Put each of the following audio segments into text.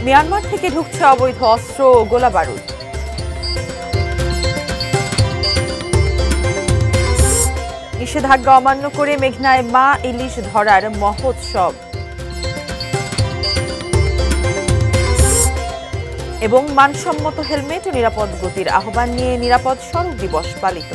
Myanmar থেকে ঢুকছে অবৈধ অস্ত্র ও গোলাবারুদ। নিষেধাজ্ঞা অমান্য করে মেঘনায় মা ইলিশ ধরার মহোৎসব এবং মানসম্মত হেলমেট ও নিরাপদ গতির আহ্বান নিয়ে নিরাপদ সড়ক দিবস পালিত।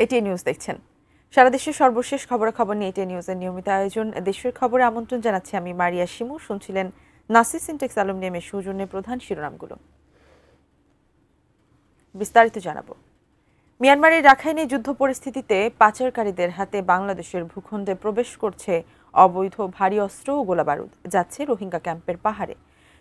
এটিএন নিউজ দেখছেন। সারা দেশের সর্বশেষ খবরাখবর নিয়ে এটিএন নিউজের নিয়মিত আয়োজন দেশের খবরে আমন্ত্রণ জানাচ্ছি আমি মারিয়া শিমু। শুনছিলেন নাসির সিনটেক্স অ্যালুমিনিয়ামের সৌজন্যে প্রধান শিরোনামগুলো। বিস্তারিত জানাবো। মিয়ানমারের রাখাইনে যুদ্ধ পরিস্থিতিতে পাচারকারীদের হাতে বাংলাদেশের ভূখণ্ডে প্রবেশ করছে অবৈধ ভারী অস্ত্র ও গোলাবারুদ, যাচ্ছে রোহিঙ্গা ক্যাম্পের পাহাড়ে।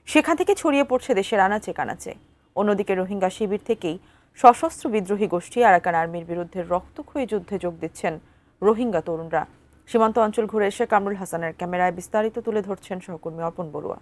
সেখান থেকে ছড়িয়ে পড়ছে দেশের আনাচে কানাচে। অন্যদিকে রোহিঙ্গা শিবির থেকেই সশস্ত্র বিদ্রোহী গোষ্ঠী আরাকান আর্মির বিরুদ্ধে রক্তক্ষয়ী যুদ্ধে যোগ দিচ্ছেন রোহিঙ্গা তরুণরা। সীমান্ত অঞ্চল ঘুরে এসে কামরুল হাসানের ক্যামেরায় বিস্তারিত তুলে ধরছেন সহকর্মী অর্পণ বড়ুয়া।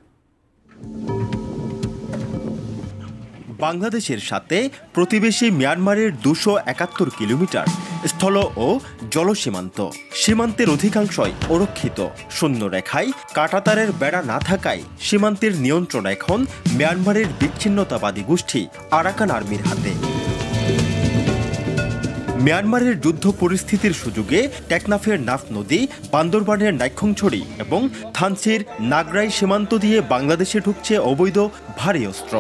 বাংলাদেশের সাথে প্রতিবেশী মিয়ানমারের ২৭১ কিলোমিটার স্থল ও জল সীমান্ত। সীমান্তের অধিকাংশই অরক্ষিত। শূন্য রেখায় কাঁটাতারের বেড়া না থাকায় সীমান্তের নিয়ন্ত্রণ এখন মিয়ানমারের বিচ্ছিন্নতাবাদী গোষ্ঠী আরাকান আর্মির হাতে। মিয়ানমারের যুদ্ধ পরিস্থিতির সুযোগে টেকনাফের নাফ নদী, বান্দরবানের নাইখংছড়ি এবং থানচির নাগরাই সীমান্ত দিয়ে বাংলাদেশে ঢুকছে অবৈধ ভারী অস্ত্র।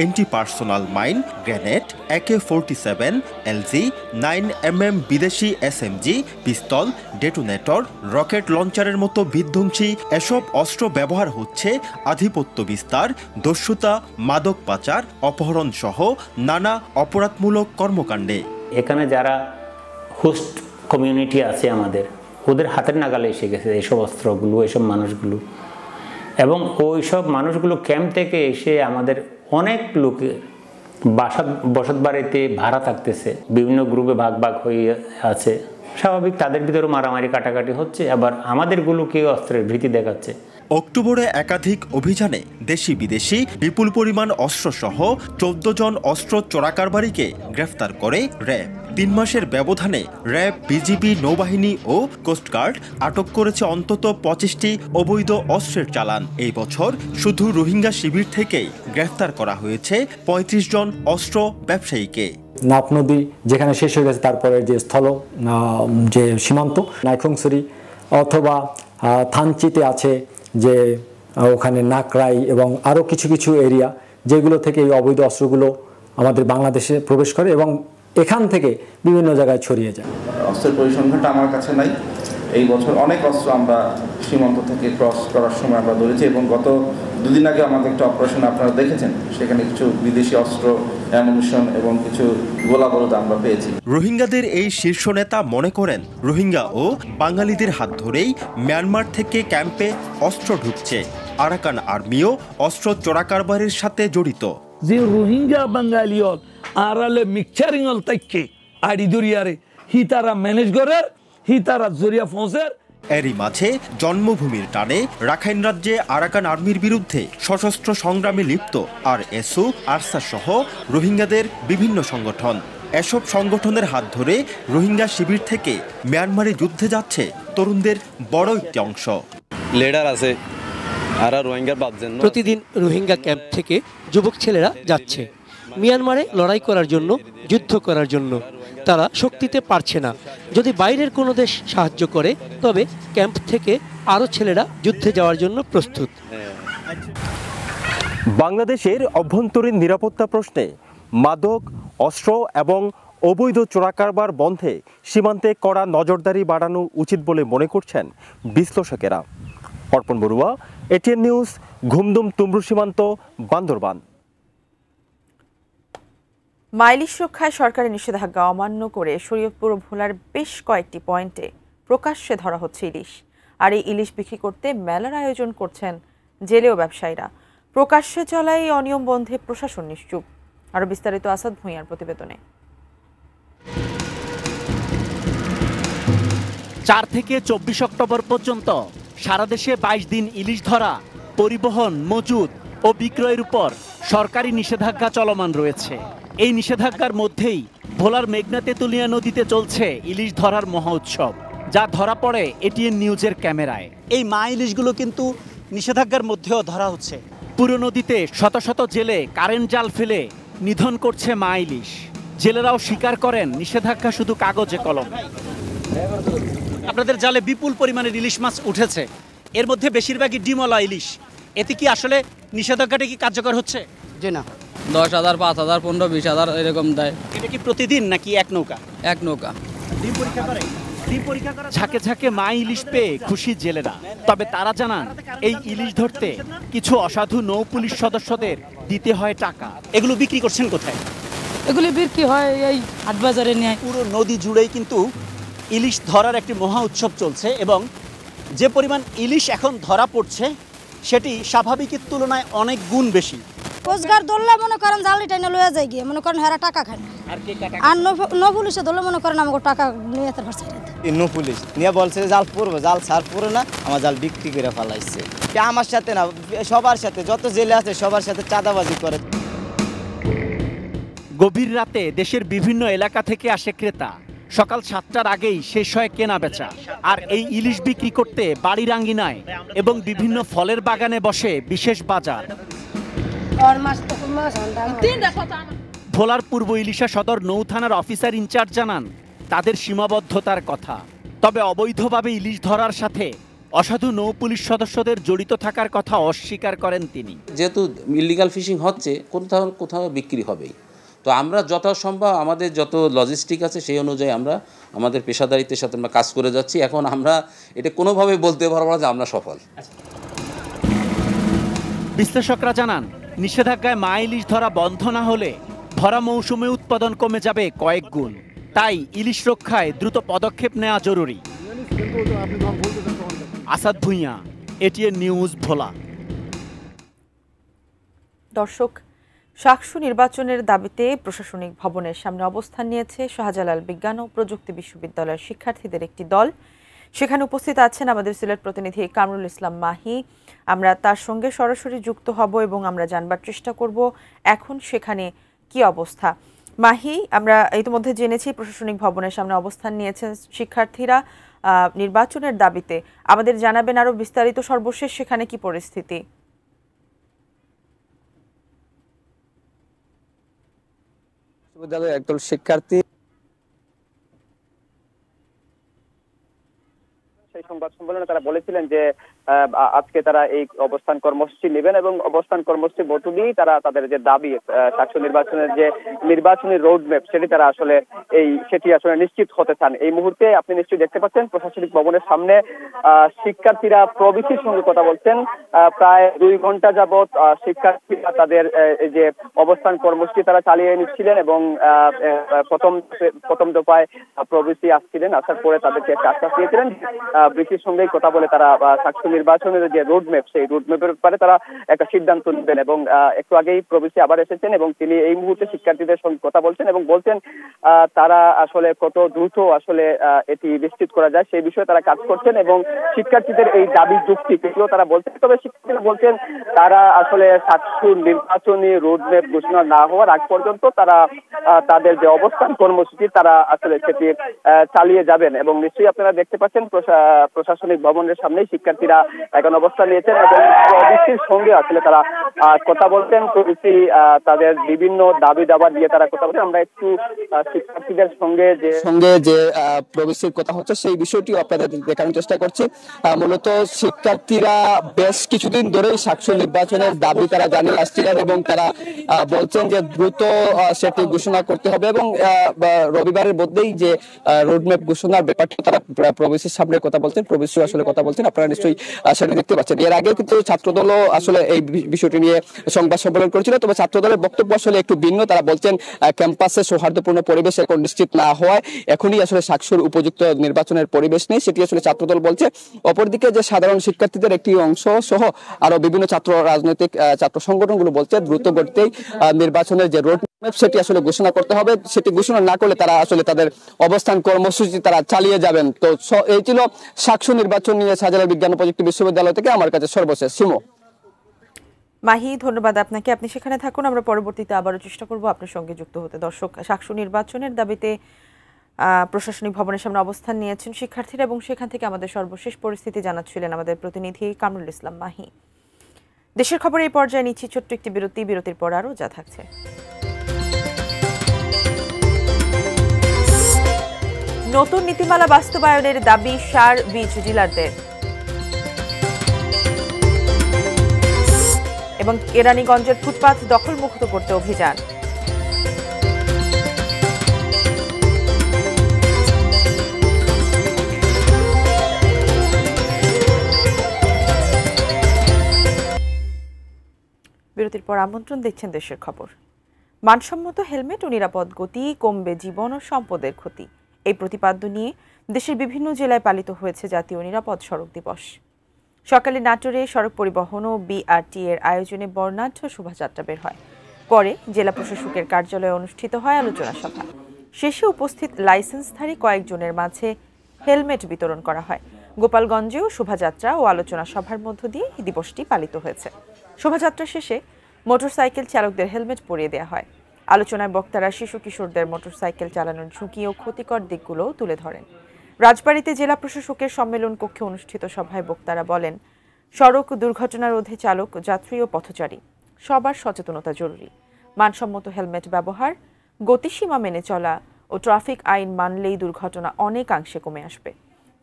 Anti personal mine, grenade, AK-47, LG, 9mm বিদেশি SMG, পিস্তল, ডেটোনেটর, রকেট লঞ্চারের মতো বিধ্বংসী এসব অস্ত্র ব্যবহার হচ্ছে আধিপত্য বিস্তার, দস্যুতা, মাদক পাচার, অপহরণ সহ নানা অপরাধমূলক কর্মকাণ্ডে। এখানে যারা হোস্ট কমিউনিটি আছে আমাদের, ওদের হাতের নাগালে এসে গেছে এইসব অস্ত্রগুলো, এইসব মানুষগুলো। এবং ওই সব মানুষগুলো ক্যাম্প থেকে এসে আমাদের অনেক লোকের বসত বাড়িতে ভাড়া থাকতেছে, বিভিন্ন গ্রুপে ভাগ ভাগ হয়ে আছে। স্বাভাবিক তাদের ভিতরে মারামারি কাটাকাটি হচ্ছে, আবার আমাদেরগুলোকে অস্ত্রের ভীতি দেখাচ্ছে। অক্টোবরে একাধিক অভিযানে দেশি বিদেশি বিপুল পরিমাণ অস্ত্রসহ ১৪ জন অস্ত্র চোরাকারবারিকে গ্রেফতার করে র্যাব। ৩ মাসের ব্যবধানে র্যাব, বিজিবি, নৌবাহিনী ও কোস্টগার্ড আটক করেছে অন্তত ২৫টি অবৈধ অস্ত্রের চালান। এই বছর শুধু রোহিঙ্গা শিবির থেকেই গ্রেফতার করা হয়েছে ৩৫ জন অস্ত্র ব্যবসায়ীকে। নাফ নদী যেখানে শেষ হয়ে গেছে, তারপরে যে স্থল যে সীমান্ত নাইখংছড়ি অথবা থানচিতে আছে, যে ওখানে নাকরাই এবং আরও কিছু কিছু এরিয়া যেগুলো থেকে এই অবৈধ অস্ত্রগুলো আমাদের বাংলাদেশে প্রবেশ করে এবং এখান থেকে বিভিন্ন জায়গায় ছড়িয়ে যায়। অস্ত্রের পরিসংখ্যানটা আমার কাছে নাই। এই বছর অনেক অস্ত্র আমরা সীমান্ত থেকে ক্রস করার সময় আমরা ধরেছি এবং গত দুদিন আগে আমাদের একটা অপারেশন আপনারা দেখেছেন, সেখানে কিছু বিদেশি অস্ত্র, অ্যামুনিশন এবং কিছু গোলাবারুদ আমরা পেয়েছি। রোহিঙ্গাদের এই শীর্ষ নেতা মনে করেন রোহিঙ্গা ও বাঙালিদের হাত ধরেই মিয়ানমার থেকে ক্যাম্পে অস্ত্র ঢুকছে। আরাকান আর্মিও অস্ত্র চোরাকারবারের সাথে জড়িত। যে রোহিঙ্গা বাঙালিয়ল আরালে মিক্সারিংল তাইকে আড়ি দরিয়ারে হি তারা ম্যানেজ করে, হি তারা জরিয়া ফৌজের। এরই মাঝে জন্মভূমির টানে রাখাইন রাজ্যে আরাকান আর্মির বিরুদ্ধে সশস্ত্র সংগ্রামে লিপ্ত RSU, আরসা সহ রোহিঙ্গাদের বিভিন্ন সংগঠন। এসব সংগঠনের হাত ধরে রোহিঙ্গা শিবির থেকে মিয়ানমারে যুদ্ধে যাচ্ছে তরুণদের বড় একটি অংশ। লিডার আছে আর রোহিঙ্গার বাদজন প্রতিদিন রোহিঙ্গা ক্যাম্প থেকে যুবক ছেলেরা যাচ্ছে মিয়ানমারে লড়াই করার জন্য, যুদ্ধ করার জন্য। তারা শক্তিতে পারছে না। যদি বাইরের কোনো দেশ সাহায্য করে তবে ক্যাম্প থেকে আরও ছেলেরা যুদ্ধে যাওয়ার জন্য প্রস্তুত। বাংলাদেশের অভ্যন্তরীণ নিরাপত্তা প্রশ্নে মাদক, অস্ত্র এবং অবৈধ চোরাকারবার বন্ধে সীমান্তে কড়া নজরদারি বাড়ানো উচিত বলে মনে করছেন বিশ্লেষকেরা। অর্পণ বড়ুয়া, এটিএন নিউজ, ঘুমদুম তুমরু সীমান্ত, বান্দরবান। মাইলিশ রক্ষায় সরকারের নিষেধাজ্ঞা অমান্য করে শরীয়তপুর ভোলার বেশ কয়েকটি পয়েন্টে প্রকাশ্যে ধরা হচ্ছে ইলিশ। আর এই ইলিশ বিক্রি করতে মেলার আয়োজন করছেন জেলেও ব্যবসায়ীরা। প্রকাশ্যে চলা এই অনিয়ম বন্ধে প্রশাসন নিশ্চুপ। আরও বিস্তারিত আসাদ ভূঁইয়ার প্রতিবেদনে। 4 থেকে 24 অক্টোবর পর্যন্ত সারা দেশে 22 দিন ইলিশ ধরা, পরিবহন, মজুদ ও বিক্রয়ের উপর সরকারি নিষেধাজ্ঞা চলমান রয়েছে। এই নিষেধাজ্ঞার মধ্যেই ভোলার মেঘনা তেঁতুলিয়া নদীতে চলছে ইলিশ ধরার মহোৎসব, যা ধরা পড়ে এটিএন নিউজের ক্যামেরায়। এই মা ইলিশগুলো কিন্তু নিষেধাজ্ঞার মধ্যেও ধরা হচ্ছে। পুরো নদীতে শত শত জেলে কারেন্ট জাল ফেলে নিধন করছে মা ইলিশ। জেলেরাও স্বীকার করেন নিষেধাজ্ঞা শুধু কাগজে কলমে। আপনাদের জালে বিপুল পরিমাণে ইলিশ মাছ উঠেছে, এর মধ্যে বেশিরভাগই ডিমলা ইলিশ। এতে কি আসলে নিষেধাজ্ঞাটা কি কার্যকর হচ্ছে? জি না, 10,000, 5,000, 15,000, 20,000 এরকম দেয়। এটা কি প্রতিদিন নাকি এক নৌকা? এক নৌকা। ডিম পরীক্ষা করে? ডিম পরীক্ষা করা ঝাঁকে ঝাঁকে মা ইলিশ পেয়ে খুশি জেলেরা। তবে তারা জানান এই ইলিশ ধরতে কিছু অসাধু নৌ পুলিশ সদস্যদের দিতে হয় টাকা। এগুলো বিক্রি করছেন কোথায়? এগুলি বিক্রি হয় এই হাটবাজারে নিয়ে। পুরো নদী জুড়েই কিন্তু ইলিশ ধরার একটি মহা উৎসব চলছে এবং যে পরিমাণ ইলিশ এখন ধরা পড়ছে সেটি স্বাভাবিকের তুলনায় অনেক গুণ বেশি। কোস্টগার্ড ধরলে মনে করেন জালি টাইনে লয়ে যায় গিয়ে মনে করেন হেরা টাকা খায় আর ন পুলিশে ধরলে মনে করেন আমাকে টাকা নিয়ে যেতে পারছে। ন পুলিশ নিয়ে বলছে জাল পড়বে, জাল ছাড় পড়ে না, আমার জাল বিক্রি করে ফেলাইছে। আমার সাথে না, সবার সাথে, যত জেলে আছে সবার সাথে চাঁদাবাজি করে। গভীর রাতে দেশের বিভিন্ন এলাকা থেকে আসে ক্রেতা। সকাল 7টার আগেই শেষ হয় কেনা বেচা। আর এই ইলিশ বিক্রি করতে বাড়ির আঙ্গিনায় এবং বিভিন্ন ফলের বাগানে বসে বিশেষ বাজার। ভোলার পূর্ব ইলিশা সদর নৌ থানার অফিসার ইনচার্জ জানান তাদের সীমাবদ্ধতার কথা। তবে অবৈধভাবে ইলিশ ধরার সাথে অসাধু নৌ পুলিশ সদস্যদের জড়িত থাকার কথা অস্বীকার করেন তিনি। যেহেতু ইলিগাল ফিশিং হচ্ছে, কোথাও কোথাও বিক্রি হবেই। তো আমরা যথাসম্ভব আমাদের যত লজিস্টিক আছে সেই অনুযায়ী আমরা আমাদের পেশাদারিত্বের সাথে আমরা কাজ করে যাচ্ছি। এখন আমরা এটা কোনোভাবে বলতে পারবো না যে আমরা সফল। বিশ্লেষকরা জানান নিষেধাজ্ঞায় মা ইলিশ ধরা বন্ধ না হলে ভরা মৌসুমে উৎপাদন কমে যাবে কয়েক গুণ। তাই ইলিশ রক্ষায় দ্রুত পদক্ষেপ নেওয়া জরুরি। আসাদ ভুঁইয়া, এটিএন নিউজ, ভোলা। দর্শক, শাকসু নির্বাচনের দাবিতে প্রশাসনিক ভবনের সামনে অবস্থান নিয়েছে শাহজালাল বিজ্ঞান ও প্রযুক্তি বিশ্ববিদ্যালয়ের শিক্ষার্থীদের একটি দল। সেখানে উপস্থিত আছেন আমাদের সিলেট প্রতিনিধি কামরুল ইসলাম মাহি। আমরা তার সঙ্গে সরাসরি যুক্ত হব এবং আমরা জানবার চেষ্টা করব এখন সেখানে কি অবস্থা। মাহি, আমরা ইতিমধ্যে জেনেছি প্রশাসনিক ভবনের সামনে অবস্থান নিয়েছেন শিক্ষার্থীরা নির্বাচনের দাবিতে। আমাদের জানাবেন আরো বিস্তারিত, সর্বশেষ সেখানে কি পরিস্থিতি? বিশ্ববিদ্যালয়ের একদল শিক্ষার্থী সেই সংবাদ সম্মেলনে তারা বলেছিলেন যে আজকে তারা এই অবস্থান কর্মসূচি নেবেন এবং অবস্থান কর্মসূচি মধ্য দিয়েই তারা তাদের যে দাবি শাকসু নির্বাচনের যে নির্বাচনী রোড ম্যাপ সেটি তারা আসলে সেটি আসলে নিশ্চিত হতে চান। এই মুহূর্তে আপনি নিশ্চয়ই দেখতে পাচ্ছেন প্রশাসনিক ভবনের সামনে শিক্ষার্থীরা প্রবিসির সঙ্গে কথা বলছেন। প্রায় 2 ঘন্টা যাবৎ শিক্ষার্থীরা তাদের যে অবস্থান কর্মসূচি তারা চালিয়ে নিচ্ছিলেন এবং প্রথম দফায় প্রবিসি আসছিলেন, আসার পরে তাদেরকে একটা আশ্বাস দিয়েছিলেন ব্রিটিশ সঙ্গেই কথা বলে তারা শাকসু নির্বাচনের যে রোড ম্যাপ সেই রোড ম্যাপের ব্যাপারে তারা একটা সিদ্ধান্ত নেবেন। এবং একটু আগেই প্রবিসি আবার এসেছেন এবং তিনি এই মুহূর্তে শিক্ষার্থীদের সঙ্গে কথা বলছেন এবং বলছেন তারা আসলে কত দ্রুত আসলে এটি নিশ্চিত করা যায় সেই বিষয়ে তারা কাজ করছেন এবং শিক্ষার্থীদের এই দাবি যুক্তি এগুলো তারা বলছেন। তবে শিক্ষার্থীরা বলছেন তারা আসলে শাকসু নির্বাচনী রোড ম্যাপ ঘোষণা না হওয়ার আগ পর্যন্ত তারা তাদের যে অবস্থান কর্মসূচি তারা আসলে সেটি চালিয়ে যাবেন। এবং নিশ্চয়ই আপনারা দেখতে পাচ্ছেন প্রশাসনিক ভবনের সামনেই শিক্ষার্থীরা এখন অবস্থান নিয়েছেন এবং প্রবিসির সঙ্গে আসলে তারা কথা বলছেন। প্রবিসি তাদের বিভিন্ন দাবি দাবা দিয়ে তারা কথা বলছেন। আমরা একটু শিক্ষার্থীদের সঙ্গে যে প্রবিসির কথা হচ্ছে সেই বিষয়টি আপনাদের দেখানোর চেষ্টা করছি। মূলত শিক্ষার্থীরা বেশ কিছুদিন ধরেই শাকসু নির্বাচনের দাবি তারা জানিয়ে আসছিলেন এবং তারা বলছেন যে দ্রুত সেটি ঘোষণা করতে হবে এবং রবিবারের মধ্যেই যে রোডম্যাপ ঘোষণার ব্যাপারটা তারা প্রবিসির সামনে কথা বলছেন, প্রবিসি আসলে কথা বলছেন, আপনারা নিশ্চয়ই সেটা দেখতে পাচ্ছেন। এর আগে কিন্তু ছাত্রদলও আসলে এই বিষয়টি নিয়ে সংবাদ সম্মেলন করেছিল, তবে ছাত্রদলের বক্তব্য আসলে একটু ভিন্ন। তারা বলছেন ক্যাম্পাসে সৌহার্দ্যপূর্ণ পরিবেশ এখন নিশ্চিত না হওয়ায় এখনই আসলে শাকসুর উপযুক্ত নির্বাচনের পরিবেশ নেই, সেটি আসলে ছাত্রদল বলছে। অপরদিকে যে সাধারণ শিক্ষার্থীদের একটি অংশ সহ আরো বিভিন্ন রাজনৈতিক ছাত্র সংগঠনগুলো বলছে দ্রুত গতিতেই নির্বাচনের যে রোড ম্যাপ সেটি আসলে ঘোষণা করতে হবে, সেটি ঘোষণা না করলে তারা আসলে তাদের অবস্থান কর্মসূচি তারা চালিয়ে যাবেন। তো এই ছিল শাকসু নির্বাচন নিয়ে শাহজালাল বিজ্ঞান ও প্রযুক্তি বিশ্ববিদ্যালয় থেকে আমার কাছে সর্বশেষ। সিমো। মাহি, ধন্যবাদ আপনাকে। আপনি সেখানে থাকুন, আমরা পরবর্তীতে আবারও চেষ্টা করব আপনার সঙ্গে যুক্ত হতে। দর্শক, সাকসু নির্বাচনের দাবিতে প্রশাসনিক ভবনের সামনে অবস্থান নিয়েছেন শিক্ষার্থীরা এবং সেখান থেকে আমাদের সর্বশেষ পরিস্থিতি জানাচ্ছিলেন আমাদের প্রতিনিধি কামরুল ইসলাম মাহি। দেশের খবরে এই পর্যায়ে নিচ্ছি ছোট্ট একটি বিরতি। বিরতির পর আরও যা থাকছে। নতুন নীতিমালা বাস্তবায়নের দাবি সার বীজ ডিলারদের এবং কেরানীগঞ্জের ফুটপাত দখলমুক্ত করতে অভিযান। বিরতির পর আমন্ত্রণ, দেখছেন দেশের খবর। মানসম্মত হেলমেট ও নিরাপদ গতি, কমবে জীবন ও সম্পদের ক্ষতি, এই প্রতিপাদ্য নিয়ে দেশের বিভিন্ন জেলায় পালিত হয়েছে জাতীয় নিরাপদ সড়ক দিবস। সকালে নাটোরে সড়ক পরিবহন ও বিআরটি এর আয়োজনে বর্ণাঢ্য শোভাযাত্রা বের হয়। পরে জেলা প্রশাসকের কার্যালয়ে অনুষ্ঠিত হয় আলোচনা সভা। শেষে উপস্থিত লাইসেন্সধারী কয়েকজনের মাঝে হেলমেট বিতরণ করা হয়। গোপালগঞ্জেও শোভাযাত্রা ও আলোচনা সভার মধ্য দিয়ে এই দিবসটি পালিত হয়েছে। শোভাযাত্রা শেষে মোটরসাইকেল চালকদের হেলমেট পরিয়ে দেওয়া হয়। আলোচনায় বক্তারা শিশু কিশোরদের মোটরসাইকেল চালানোর ঝুঁকি ও ক্ষতিকর দিকগুলোও তুলে ধরেন। রাজবাড়ীতে জেলা প্রশাসকের সম্মেলন কক্ষে অনুষ্ঠিত সভায় বক্তারা বলেন, সড়ক দুর্ঘটনা রোধে চালক, যাত্রী ও পথচারী সবার সচেতনতা জরুরি। মানসম্মত হেলমেট ব্যবহার, গতিসীমা মেনে চলা ও ট্রাফিক আইন মানলেই দুর্ঘটনা অনেকাংশে কমে আসবে।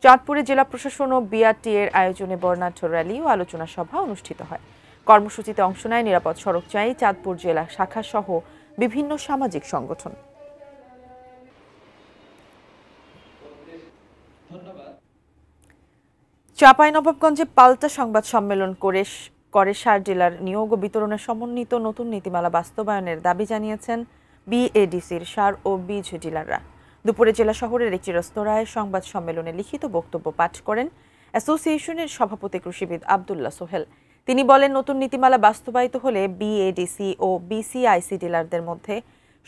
চাঁদপুরে জেলা প্রশাসন ও বিআরটি এর আয়োজনে বর্ণাঢ্য র্যালি ও আলোচনা সভা অনুষ্ঠিত হয়। কর্মসূচিতে অংশ নেয় নিরাপদ সড়ক চাই চাঁদপুর জেলা শাখা সহ বিভিন্ন সামাজিক সংগঠন। চাঁপাইনবাবগঞ্জে পাল্টা সংবাদ সম্মেলন করে সার ডিলার নিয়োগ ও বিতরণের সমন্বিত নতুন নীতিমালা বাস্তবায়নের দাবি জানিয়েছেন বিএডিসির সার ও বীজ ডিলাররা। দুপুরে জেলা শহরের একটি রেস্তোরাঁয় সংবাদ সম্মেলনে লিখিত বক্তব্য পাঠ করেন অ্যাসোসিয়েশনের সভাপতি কৃষিবিদ আব্দুল্লাহ সোহেল। তিনি বলেন, নতুন নীতিমালা বাস্তবায়িত হলে বিএডিসি ও বিসিআইসি ডিলারদের মধ্যে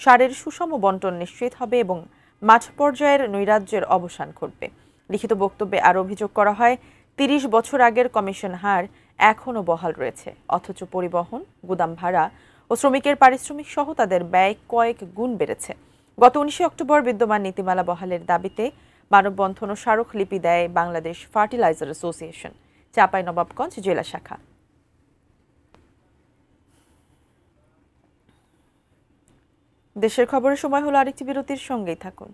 সারের সুষম বন্টন নিশ্চিত হবে এবং মাঠ পর্যায়ের নৈরাজ্যের অবসান ঘটবে। লিখিত বক্তব্যে আরও অভিযোগ করা হয়, ৩০ বছর আগের কমিশন হার এখনও বহাল রয়েছে, অথচ পরিবহন, গুদাম ভাড়া ও শ্রমিকের পারিশ্রমিক সহ তাদের ব্যয় কয়েক গুণ বেড়েছে। গত ১৯ অক্টোবর বিদ্যমান নীতিমালা বহালের দাবিতে মানববন্ধন ও স্মারকলিপি দেয় বাংলাদেশ ফার্টিলাইজার অ্যাসোসিয়েশন, চাঁপাইনবাবগঞ্জ জেলা শাখা। দেশের খবরের সময় হলো আরেকটি বিরতির, সঙ্গেই থাকুন।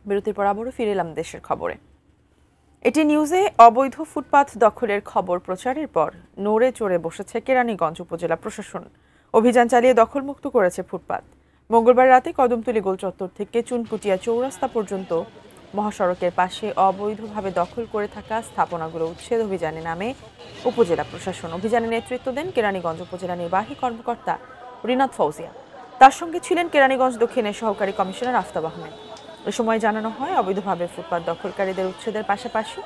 বিরতির পর আবারও ফিরে এলাম দেশের খবরে। এটি নিউজে অবৈধ ফুটপাত দখলের খবর প্রচারের পর নড়ে চড়ে বসেছে কেরানীগঞ্জ উপজেলা প্রশাসন। অভিযান চালিয়ে দখলমুক্ত করেছে ফুটপাত। মঙ্গলবার রাতে কদমতলী গোল চত্বর থেকে চুনকুটিয়া চৌরাস্তা পর্যন্ত মহাসড়কের পাশে অবৈধভাবে দখল করে থাকা স্থাপনাগুলো উচ্ছেদ অভিযানে নামে উপজেলা প্রশাসন। অভিযানে নেতৃত্ব দেন কেরানীগঞ্জ উপজেলা নির্বাহী কর্মকর্তা রিনাত ফৌজিয়া। তার সঙ্গে ছিলেন কেরানীগঞ্জ দক্ষিণের সহকারী কমিশনার আফতাব আহমেদ। এ সময় জানানো হয়, অবৈধভাবে ফুটপাত দখলকারীদের উচ্ছেদের পাশাপাশি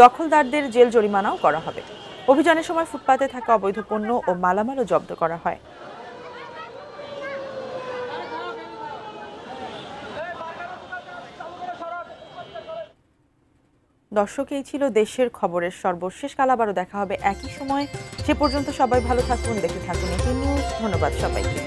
দখলদারদের জেল জরিমানাও করা হবে। অভিযানের সময় ফুটপাতে থাকা অবৈধ পণ্য ও মালামালও জব্দ করা হয়। দর্শক, এই ছিল দেশের খবরের সর্বশেষ। কাল আবারও দেখা হবে একই সময়। সে পর্যন্ত সবাই ভালো থাকুন, দেখে থাকুন এটি নিউজ। ধন্যবাদ সবাইকে।